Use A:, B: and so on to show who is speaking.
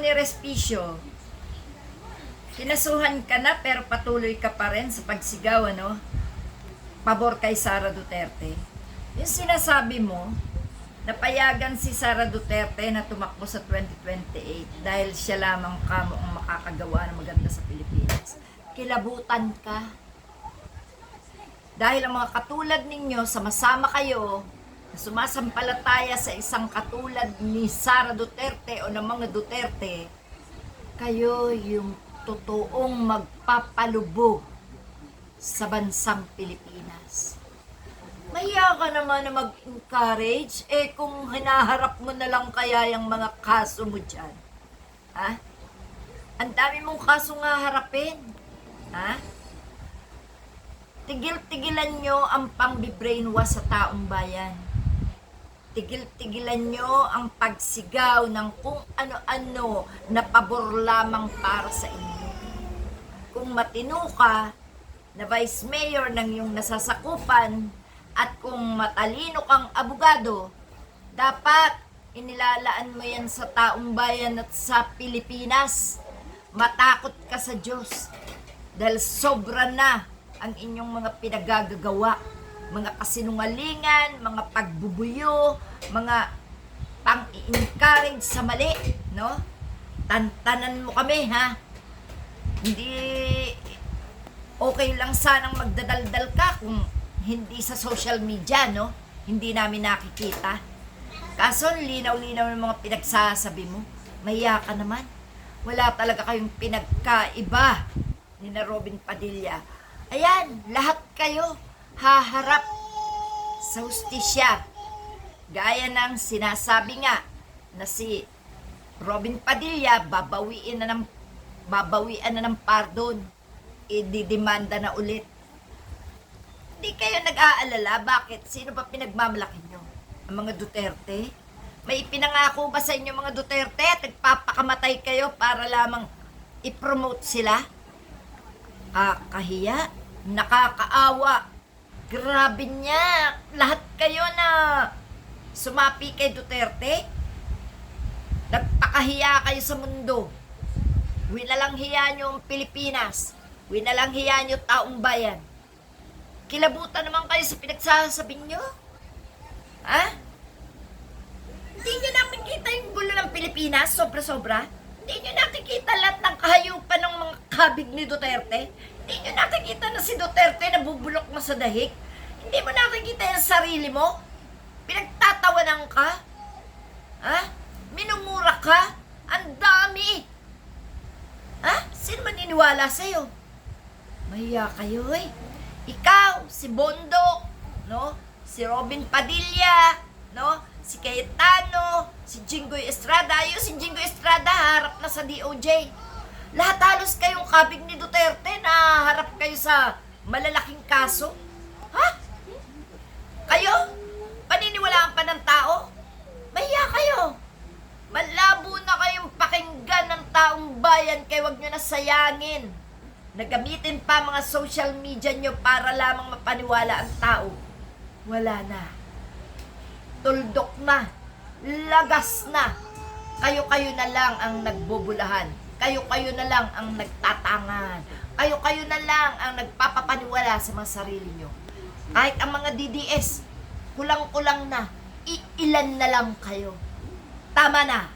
A: Attorney Respicio, kinasuhan ka na pero patuloy ka pa rin sa pagsigaw, pabor kay Sara Duterte. Yung sinasabi mo, napayagan si Sara Duterte na tumakbo sa 2028 dahil siya lamang kamo ang makakagawa ng maganda sa Pilipinas. Kilabutan ka. Dahil ang mga katulad ninyo, sama-sama kayo, na sumasampalataya sa isang katulad ni Sara Duterte o ng mga Duterte, kayo yung totoong magpapalubog sa bansang Pilipinas. Mahiya ka naman na mag-encourage, kung hinaharap mo na lang kaya yung mga kaso mo dyan. Ha? Ang dami mong kaso nga harapin. Ha? Tigil-tigilan nyo ang pang-brainwash sa taong bayan. Tigil-tigilan nyo ang pagsigaw ng kung ano-ano na pabor lamang para sa inyo. Kung matino ka na vice mayor ng iyong nasasakupan at kung matalino kang abogado, dapat inilalaan mo yan sa taong bayan at sa Pilipinas. Matakot ka sa Diyos dahil sobra na ang inyong mga pinagagagawa. Mga kasinungalingan, mga pagbubuyo, mga pang-i-encourage sa mali, Tantanan mo kami, ha? Hindi okay lang sanang magdadaldal ka kung hindi sa social media, Hindi namin nakikita. Kaso, linaw-linaw ng mga pinagsasabi mo. Mahiya ka naman. Wala talaga kayong pinagkaiba ni na Robin Padilla. Ayan, lahat kayo haharap sa hustisya. Gaya ng sinasabi nga na si Robin Padilla babawian na ng pardon. Ididemanda na ulit. Hindi kayo nag-aalala bakit? Sino ba pinagmamalaki nyo? Ang mga Duterte? May ipinangako ba sa inyo mga Duterte at nagpapakamatay kayo para lamang i-promote sila? Kahiya, nakakaawa. Grabe niya, lahat kayo na sumapi kay Duterte, nagpakahiya kayo sa mundo. Winalang hiya nyo ang Pilipinas, winalang hiya nyo taong bayan. Kilabutan naman kayo sa pinagsasabi nyo. Ha? Hindi nyo nakikita yung gulo ng Pilipinas, sobra-sobra? Hindi nyo nakikita lahat ng kahayupan ng mga kabig ni Duterte? Hindi nyo nakikita na si Duterte nabubulok na sa dahig? Hindi mo nakikita yung sarili mo? Pinagtatawanan ka? Ha? Minumura ka? Ang dami! Ha? Sino maniniwala sa'yo? Mahiya kayo, Ikaw, si Bondo, Si Robin Padilla, Si Cayetano, si Jinggoy Estrada. Ayun, si Jinggoy Estrada, harap na sa DOJ. Lahat halos kayong kabig ni Duterte na harap kayo sa malalaking kaso. Ha? Kayo? Paniniwalaan pa ng tao? Mahiya kayo. Malabo na kayong pakinggan ng taong bayan kaya wag nyo na sayangin. Nagamitin pa mga social media nyo para lamang mapaniwala ang tao. Wala na. Tuldok na. Lagas na. Kayo-kayo na lang ang nagbubulahan. Kayo-kayo na lang ang nagtatangan. Kayo-kayo na lang ang nagpapapaniwala sa mga sarili nyo. Kahit ang mga DDS, kulang-kulang na. Iilan na lang kayo. Tama na.